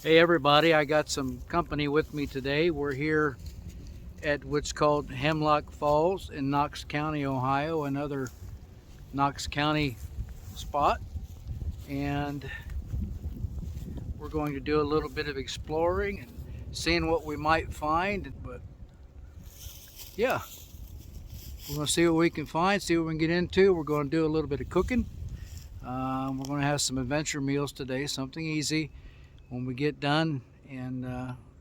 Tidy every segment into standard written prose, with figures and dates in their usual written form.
Hey everybody, I got some company with me today. We're here at what's called Hemlock Falls in Knox County, Ohio, another Knox County spot. And we're going to do a little bit of exploring and seeing what we might find. But yeah, we're going to see what we can find, see what we can get into. We're going to do a little bit of cooking. We're going to have some adventure meals today, something easy when we get done, and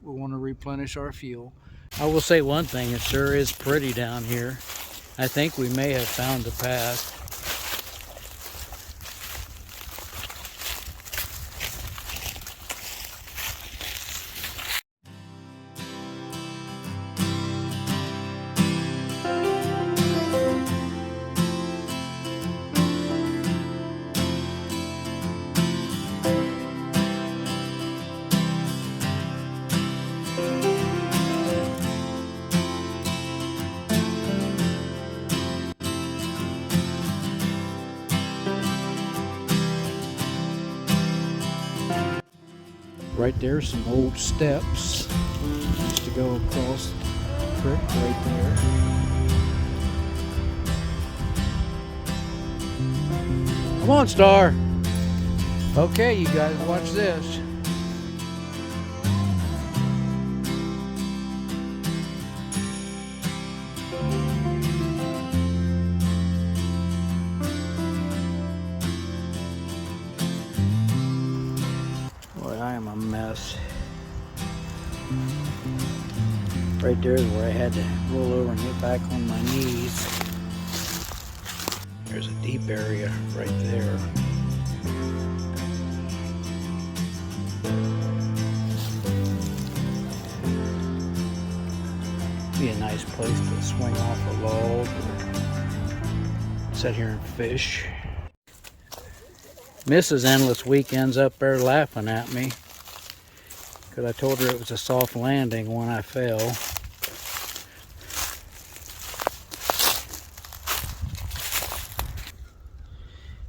we want to replenish our fuel. I will say one thing, it sure is pretty down here. I think we may have found the path. Right there, some old steps used to go across the creek right there. Come on, Star. Okay, you guys, watch this. I am a mess. Right there is where I had to roll over and get back on my knees. There's a deep area right there. Be a nice place to swing off a log or sit here and fish. Mrs. Endless Weekends up there laughing at me because I told her it was a soft landing when I fell.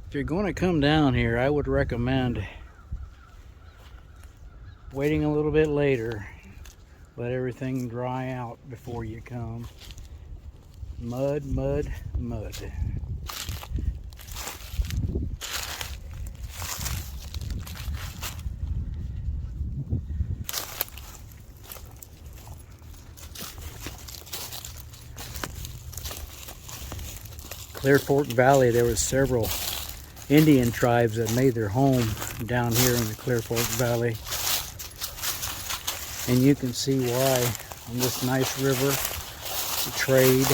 If you're going to come down here, I would recommend waiting a little bit later. Let everything dry out before you come. Mud, mud, mud. Clear Fork Valley, there was several Indian tribes that made their home down here in the Clear Fork Valley. And you can see why on this nice river, the trade.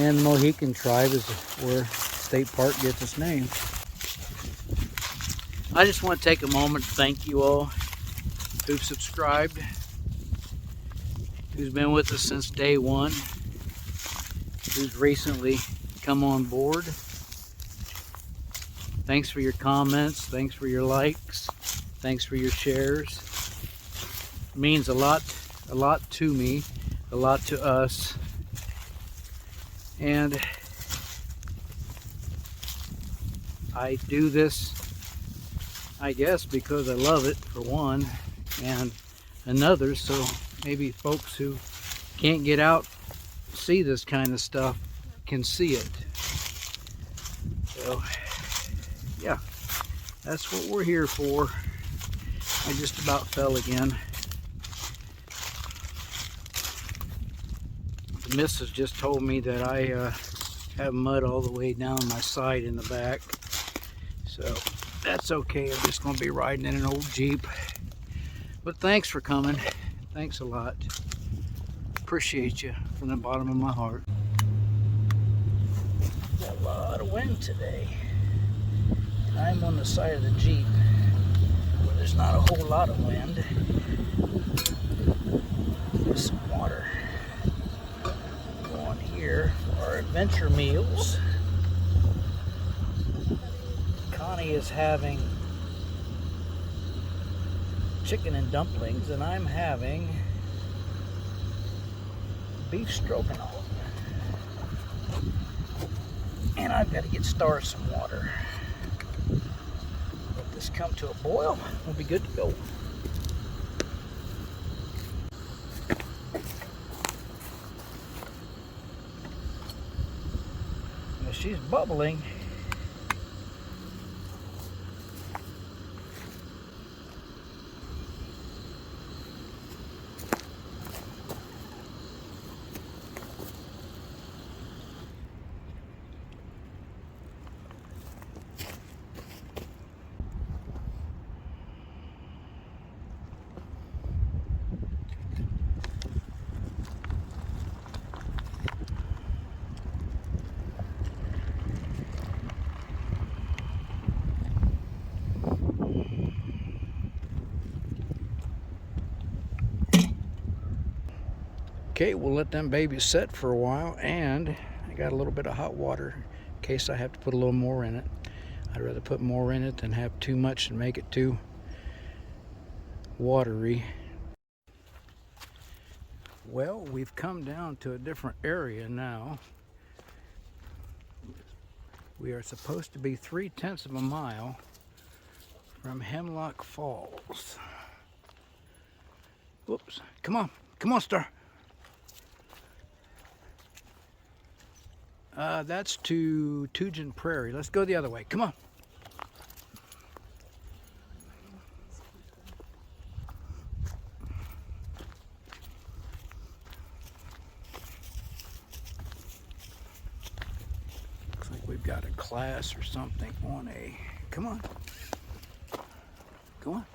And the Mohican tribe is where State Park gets its name. I just want to take a moment to thank you all who've subscribed, who's been with us since day one, who's recently come on board. Thanks for your comments, thanks for your likes, thanks for your shares. It means a lot to me, a lot to us. And I do this, I guess, because I love it, for one, and another, so maybe folks who can't get out see this kind of stuff can see it. So yeah, that's what we're here for. I just about fell again. The missus just told me that I have mud all the way down my side in the back, so that's okay. I'm just going to be riding in an old Jeep. But thanks for coming. Thanks a lot. Appreciate you from the bottom of my heart. A lot of wind today. And I'm on the side of the Jeep where there's not a whole lot of wind. There's some water. Go on here for our adventure meals. Connie is having chicken and dumplings, and I'm having beef stroganoff. And I've got to get Star some water. Let this come to a boil, we'll be good to go. Now she's bubbling. Okay, we'll let them babies set for a while, and I got a little bit of hot water in case I have to put a little more in it. I'd rather put more in it than have too much and make it too watery. Well, we've come down to a different area now. We are supposed to be 3/10 of a mile from Hemlock Falls. Whoops, come on, Star. That's to Tujan Prairie. Let's go the other way. Come on. Looks like we've got a class or something on a... Come on. Go on.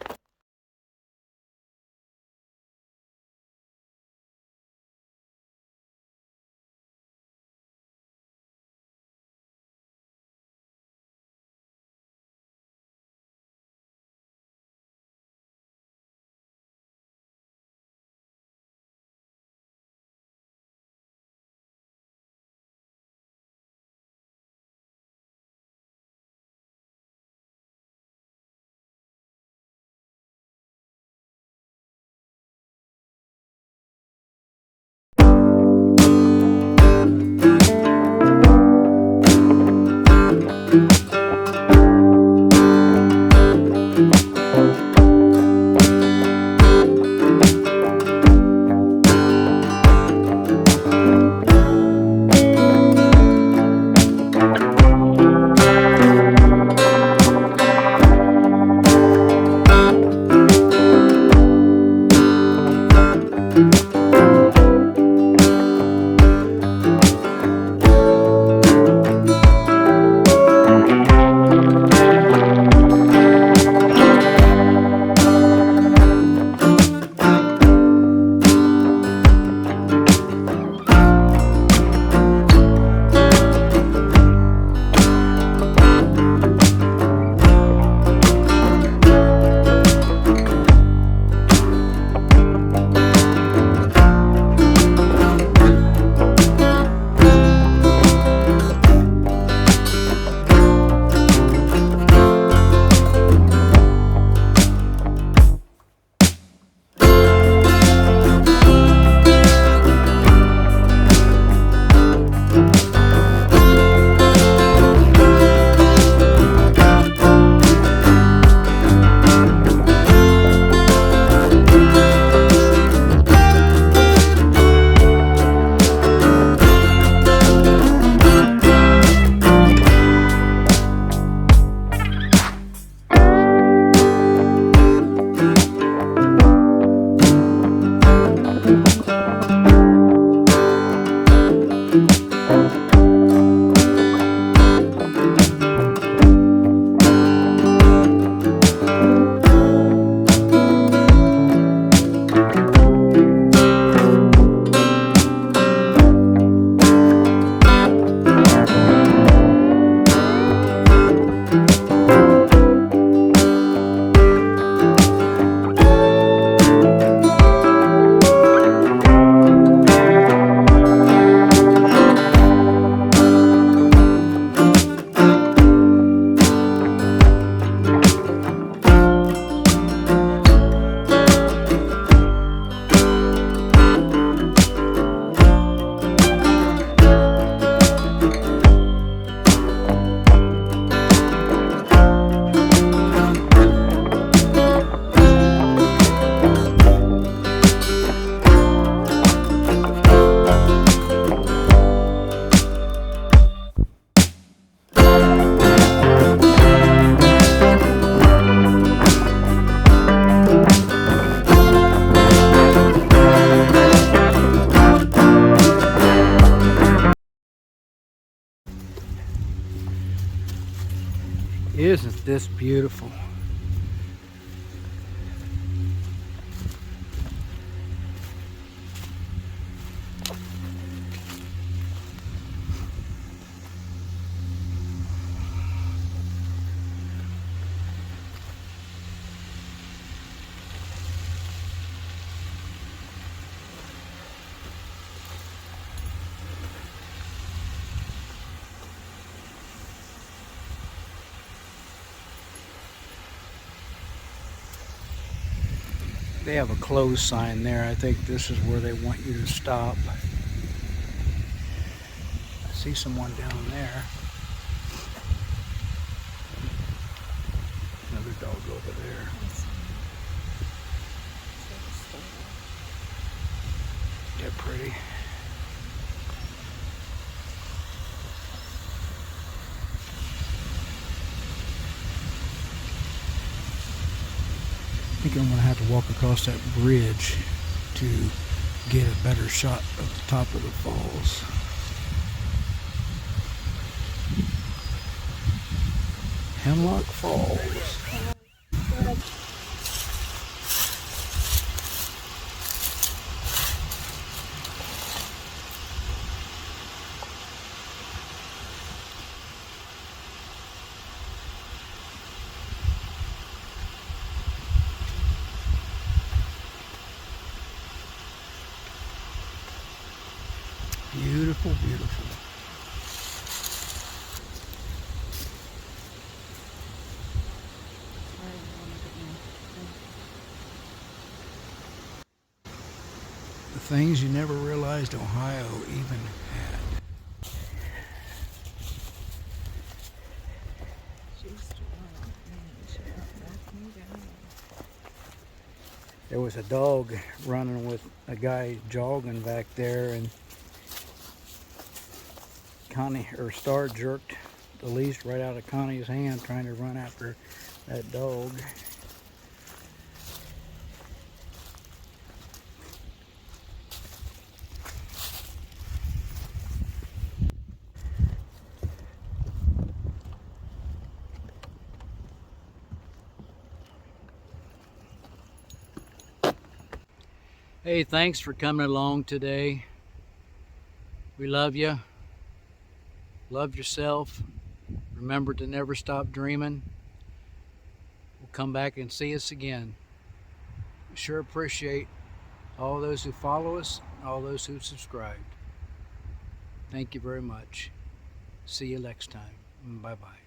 this beautiful. They have a closed sign there. I think this is where they want you to stop. I see someone down there. Another dog over there. They're pretty. I think I'm going to have to walk across that bridge to get a better shot of the top of the falls. Hemlock Falls. Beautiful, beautiful. The things you never realized Ohio even had. There was a dog running with a guy jogging back there, and Connie, or Star, jerked the leash right out of Connie's hand trying to run after that dog. Hey, thanks for coming along today. We love you. Love yourself. Remember to never stop dreaming. We'll come back and see us again. We sure appreciate all those who follow us, all those who subscribed. Thank you very much. See you next time. Bye-bye.